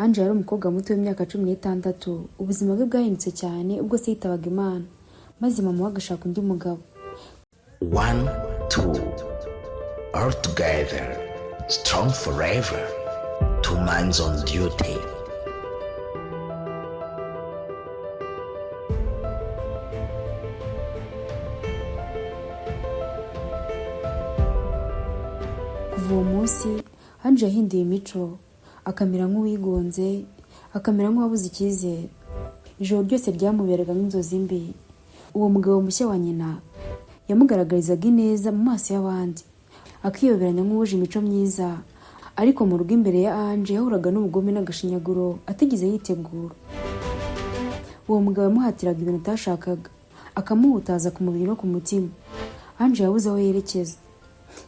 Ange yari umukobwa muto w'imyaka 16. Ubuzima bwe bwahindutse cyane ubwo se yitabaga Imana, maze mama we agashaka undi mugabo. 1, 2, all together, strong forever, 2 minds on duty. Kuva uwo munsi Ange yahinduye imico, akamera nk'uwigunze, akamera nk'uwabuze icyizere. Ijoro ryose ryamuberaga nk'inzozi mbi. Uwo mugabo mushya wa nyina yamugaragarizaga ineza mu maso y'abandi, akiyoberanya nk'uwuje imico myiza, ariko mu rugo imbere ya Ange yahuraga n'ubugome n'agashinyaguro atigeze yitegura. Uwo mugabo yamuhatiraga ibintu atashakaga, akamuhutaza ku mubiri no ku mutima. Ange yabuze aho yerekeza.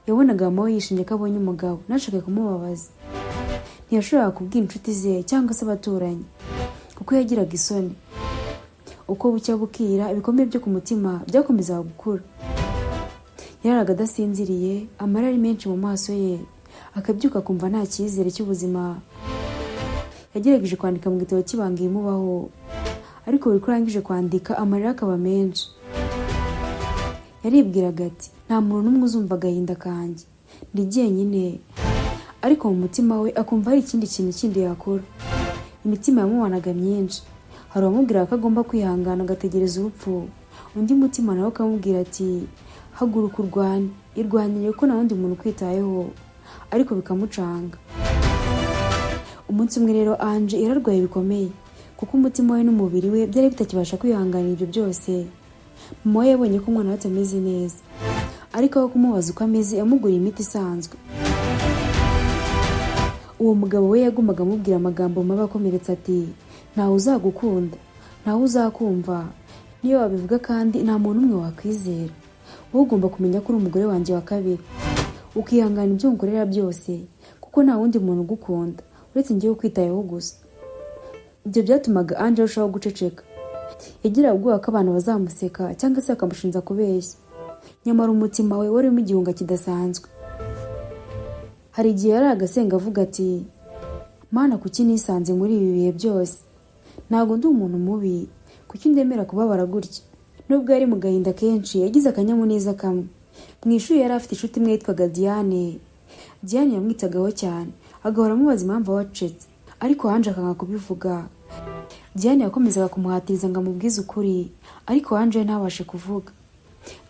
Yabonaga mama we yishimye ko abonye umugabo, ntashake kumubabaza. Ntiyashoboraga kubwira inshuti ze cyangwa se abaturanyi, kuko yagiraga isoni. Uko bucya bukira, ibikomere byo ku mutima byakomezaga gukura. Yararaga adasinziriye, amarira ari menshi mu maso ye, akabyuka kumva nta cyizere cy'ubuzima. Yagerageje kwandika mu gitabo cy'ibanga imubaho, ariko buri ko arangije kwandika amarira akaba menshi. Yaribwiraga ati, nta muntu n'umwe uzumva agahinda kanjye, ndi jyenyine. Ariko mu mutima we akumva hari ikindi kintu kindi yakora. Imitima yamubanaga myinshi. Hari uwamubwiraga ko agomba kwihangana agategereza urupfu, undi mutima nawe akamubwira ati, haguruka urwane, irwanire ko nta wundi muntu ukwitayeho, ariko bikamucanga. Umunsi umwe rero Ange yararwaye bikomeye, kuko umutima we n'umubiri we byari bitakibasha kwihanganira ibyo byose. Mama we yabonye ko umwana we atameze neza, ariko aho kumubaza uko ameze yamuguriye imiti isanzwe. Uwo mugabo we yagumaga amubwira amagambo mabi akomeretsa ati, ntawe uzagukunda, ntawe uzakumva, niyo wabivuga kandi nta muntu umwe wakwizera. Wowe ugomba kumenya ko uri umugore wanjye wa kabiri, ukihangana ibyo nkorera byose, kuko nta wundi muntu ugukunda uretse njyewe ukwitayeho gusa. Ibyo byatumaga Ange arushaho guceceka. Yagiraga ubwoba ko abantu bazamuseka cyangwa se bakamushinja kubeshya. Nyamara umutima we warimo igihunga kidasanzwe. Hari igihe yari agasenga avuga ati, Mana, kuki nisanze muri ibi bihe byose? Ntabwo ndi umuntu mubi, kuki ndemera kubabara gutya? Nubwo yari mu gahinda kenshi, yagize akanyamuneza kamwe. Mu ishuri yari afite inshuti imwe yitwaga Diane. Diane yamwitagaho cyane, agahora amubaza impamvu wacecetse, ariko Ange akanga kubivuga. Diane yakomezaga kumuhatiriza ngo amubwize ukuri, ariko Ange ntabashe kuvuga.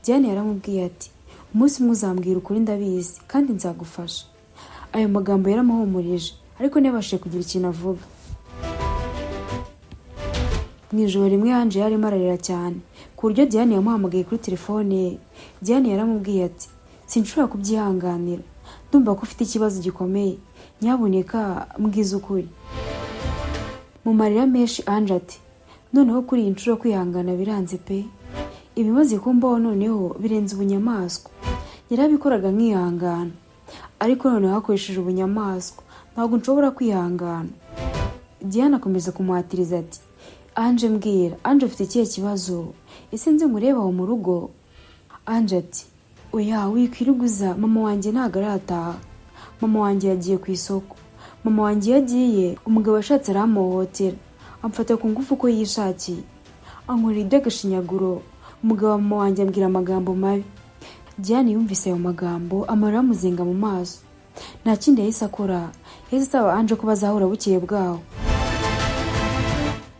Diane yaramubwiye ati, umunsi umwe uzambwira ukuri ndabizi, kandi nzagufasha. Ayo magambo yaramuhumurije, ariko ntiyabashije kugira ikintu avuga. Mu ijoro rimwe Ange yarimo ararira cyane, ku buryo Diane yamuhamagaye kuri telefone. Diane yaramubwiye ati, sinshobora kubyihanganira, ndumva ko ufite ikibazo gikomeye, nyabuneka mbwiza ukuri. Mu marira menshi Ange ati, noneho kuri iyi nshuro kwihangana biranze pe. Ibimaze kumbaho noneho birenze ubunyamaswa. Yarabikoraga nkihangana, ariko noneho hakoresheje ubunyamaswa, ntabwo nshobora kwihangana. Diane akomeza kumuhatiriza ati, Ange mbwira, Ange ufite ikihe kibazo? Ese nze nkureba aho mu rugo? Ange ati, oya wikwiruguza, mama wanjye ntabwo arataha. Mama wanjye yagiye ku isoko. Mama wanjye yagiye, umugabo ashatse aramuhohotera, amfata ku ngufu uko yishakiye, ankorera iby'agashinyaguro. Umugabo wa mama wanjye ambwira amagambo mabi. Diane yumvise ayo magambo, amarira amuzenga mu maso. Nta kindi yahise akora, yahise asaba Ange ko bazahura bukeye bwaho.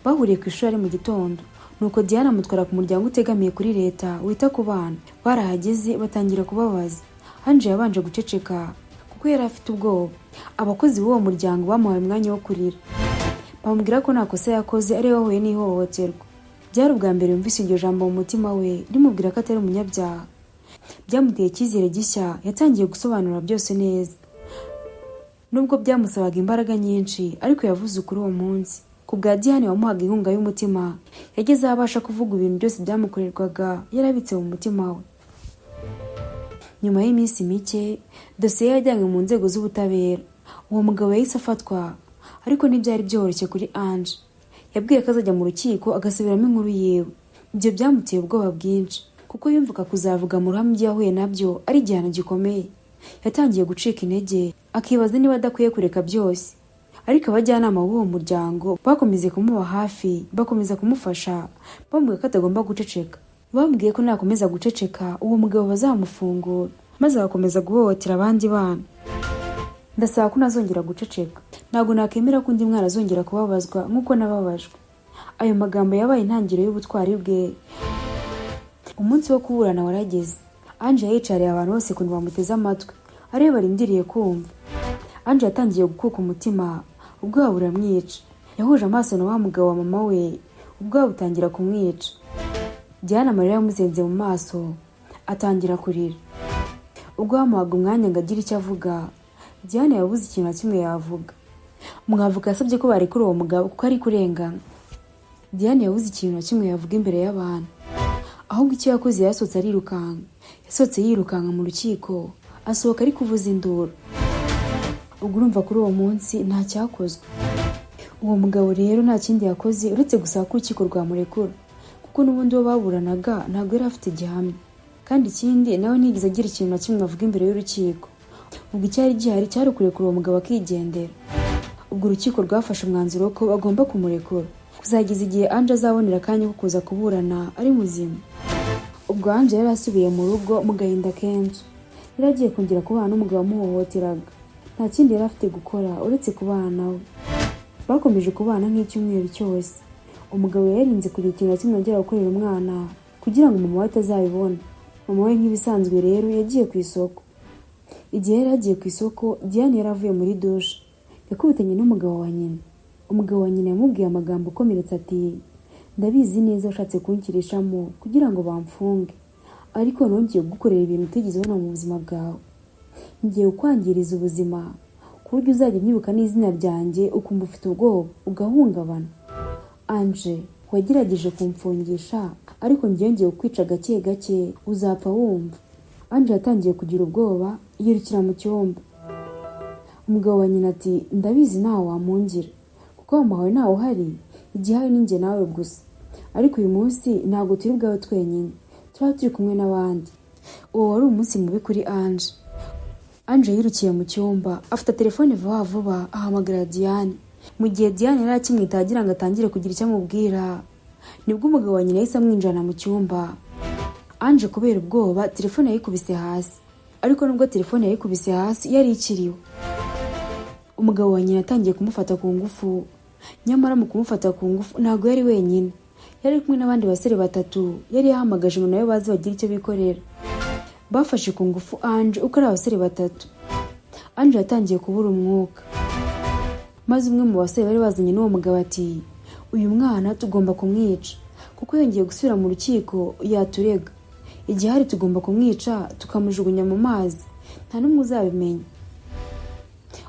Bahuriye ku ishuri ari mu gitondo, nuko Diane amutwara ku muryango utegamiye kuri leta wita ku bana. Barahageze batangira kubabaza. Ange yabanje guceceka, kuko yari afite ubwoba. Abakozi b'uwo muryango bamuhaye umwanya wo kurira. Bamubwira ko nta kosa yakoze, ari we wahuye n'ihohoterwa. Byari ubwa mbere yumvise iryo jambo mu mutima we rimubwira ko atari umunyabyaha. Byamuteye icyizere gishya, yatangiye gusobanura byose neza. Nubwo byamusabaga imbaraga nyinshi, ariko yavuze ukuri uwo munsi. Ku bwa Diane wamuhaga inkunga y'umutima, yageze aho abasha kuvuga ibintu byose byamukorerwaga yarabitse mu mutima we. Nyuma y'iminsi mike, dosiye yajyanywe mu nzego z'ubutabera. Uwo mugabo yahise afatwa, ariko ntibyari byoroshye kuri Ange. Yabwiye ko azajya mu rukiko agasubiramo inkuru yewe. Ibyo byamuteye ubwoba bwinshi, kuko yumvaga kuzavuga mu ruhame ibyo yahuye nabyo ari igihano gikomeye. Yatangiye gucika intege, akibaza niba adakwiye kureka byose. ariko abajyanama b'uwo muryango bakomeze kumuba hafi, bakomeza kumufasha, bamubwiye ko atagomba guceceka. Bambwiye ko nakomeza guceceka uwo mugabo bazamufungura maze agakomeza guhohotera abandi bana. Ndasaba ko nazongera guceceka. Ntabwo nakemera ko undi mwana azongera kubabazwa nk'uko nababajwe. Ayo magambo yabaye intangiriro y'ubutwari bwe. Umunsi wo kuburana warageze. Ange yicariye abantu bose kuntu bamuteze amatwi, areba arindiriye kumva. Ange yatangiye gukuka umutima, ubwoba buramwica. Yahuje amaso na wa mugabo wa mama we, ubwoba butangira kumwica. Diana amarira yamuzenze mu maso, atangira kurira. Ubwo bamuhaga umwanya ngo agire icyo avuga, Diana yabuze ikintu na kimwe yavuga. Umwavoka yasabye ko barekura uwo mugabo kuko ari kurengana. Diana yabuze ikintu na kimwe yavuga imbere y'abantu. Ahubwo icyo yakoze yasohotse arirukanka. Yasohotse yirukanka mu rukiko, asohoka ari kuvuza induru. Ubwo urumva kuri uwo munsi nta cyakozwe. Uwo mugabo rero nta kindi yakoze uretse gusaba ko urukiko rwamurekura, kuko n'ubundi bo baburanaga ntabwo yari afite gihamya. Kandi ikindi nawe ntigeze agira ikintu na kimwe avuga imbere y'urukiko. Ubwo icyari gihari cyari kurekura uwo mugabo akigendera. Ubwo urukiko rwafashe umwanzuro ko bagomba kumurekura kuzageza igihe Ange azabonera akanya ko kuza kuburana ari muzima. Ubwo Ange yari asubiye mu rugo mu gahinda kenshi. Yari agiye kongera kubana n'umugabo wamuhohoteraga. Nta kindi yari afite gukora uretse kubana nawe. Bakomeje kubana nk'icyumweru cyose. Umugabo yarinze kugira ikintu na kimwe agera gukorera umwana kugira ngo mama we atazabibona. Mama we nk'ibisanzwe rero yagiye ku isoko. Igihe yari agiye ku isoko, Diane yari avuye muri douche. Yakubitanye n'umugabo wa nyina. Umugabo wa nyina yamubwiye amagambo akomeretsa ati, ndabizi neza ushatse kunkirishamo kugira ngo bamfunge, ariko nongeye gukorera ibintu utigeze ubona mu buzima bwawe. Ngiye kukwangiriza ubuzima ku buryo uzajya unyibuka n'izina ryanjye ukumva ufite ubwoba ugahungabana. Ange, wagerageje kumfungisha ariko ngiye kukwica gake gake uzapfa wumva. Ange yatangiye kugira ubwoba, yirukira mu cyumba. Umugabo wa nyina ati, ndabizi ntawe wamungira kuko mama wawe ntawe uhari, igihari ninjye nawe gusa, ariko uyu munsi ntabwo turi bwawe twenyine, turaba turi kumwe n'abandi. Uwo wari umunsi mubi kuri Ange. Ange yirukiye mu cyumba, afite telefone vuba vuba ahamagara Diane. Mu gihe Diane yari akimwita agira ngo atangire kugira icyo amubwira, nibwo umugabo wa nyina yahise amwinjana mu cyumba. Ange kubera ubwoba telefone yayikubise hasi, ariko nubwo telefone yayikubise hasi yari ikiriwe. Umugabo wa nyina atangiye kumufata ku ngufu. Nyamara mu kumufata ku ngufu ntabwo yari wenyine, yari kumwe n'abandi basore batatu yari yahamagaje ngo nawe baze bagire icyo bikorera. Bafashe ku ngufu Ange uko ari abasore batatu. Ange yatangiye kubura umwuka, maze umwe mu basore bari bazanye n'uwo mugabo ati, uyu mwana tugomba kumwica kuko yongeye gusubira mu rukiko yaturega. Igihari tugomba kumwica tukamujugunya mu mazi, nta n'umwe uzabimenya.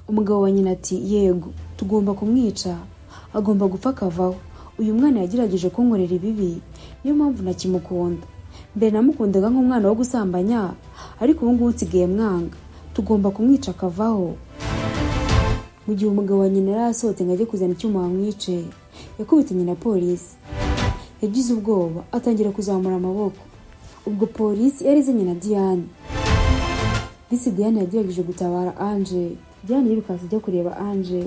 Umugabo wa nyina ati, yego tugomba kumwica, agomba gupfa akavaho. Uyu mwana yagerageje kunkorera ibibi, niyo mpamvu nakimukunda. Mbere namukundaga nk'umwana wo gusambanya, ariko ubu ngubu nsigaye mwanga. Tugomba kumwica akavaho. Mu gihe umugabo wa nyina yari asohotse ngo ajye kuzana icyuma bamwice, yakubitanye na polisi. Yagize ubwoba atangira kuzamura amaboko. Ubwo polisi yari izanye na Diane. Diane yagerageje gutabara Ange. Diane yirukanse ajya kureba Ange.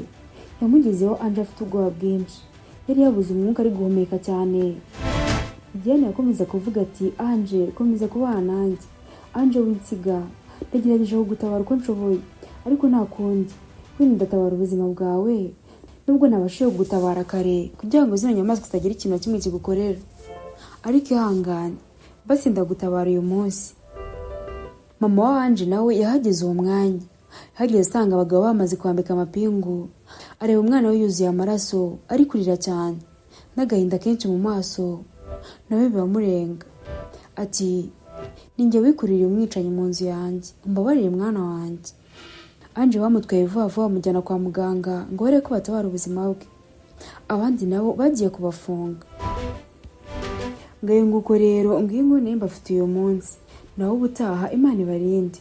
Yamugezeho Ange afite ubwoba bwinshi, yari yabuze umwuka ari guhumeka cyane. Diane yakomeza kuvuga ati, Ange komeza kubana nanjye. Ange winsiga, ndagerageje kugutabara uko nshoboye, ariko nta kundi. Wenda ndatabara ubuzima bwawe nubwo nabashije kugutabara kare kugira ngo zino nyamaswa zitagira ikintu kimwe kigukorera, ariko ihangane basi ndagutabara uyu munsi. Mama wa Ange nawe yahageze uwo mwanya. Hageze asanga abagabo bamaze kwambika amapingu. Areba umwana we yuzuye amaraso, ari kurira cyane n'agahinda kenshi mu maso. Nawe biramurenga ati, ninjye wikuririye umwicanyi mu nzu yanjye, umbabarire mwana wanjye. Ange bamutwaye vuba vuba bamujyana kwa muganga ngo bare ko batabara ubuzima bwe. Abandi nabo bagiye kubafunga. Ngayo nguko rero ngiye ngo nemba afite uyu munsi, naho ubutaha Imana ibarinde.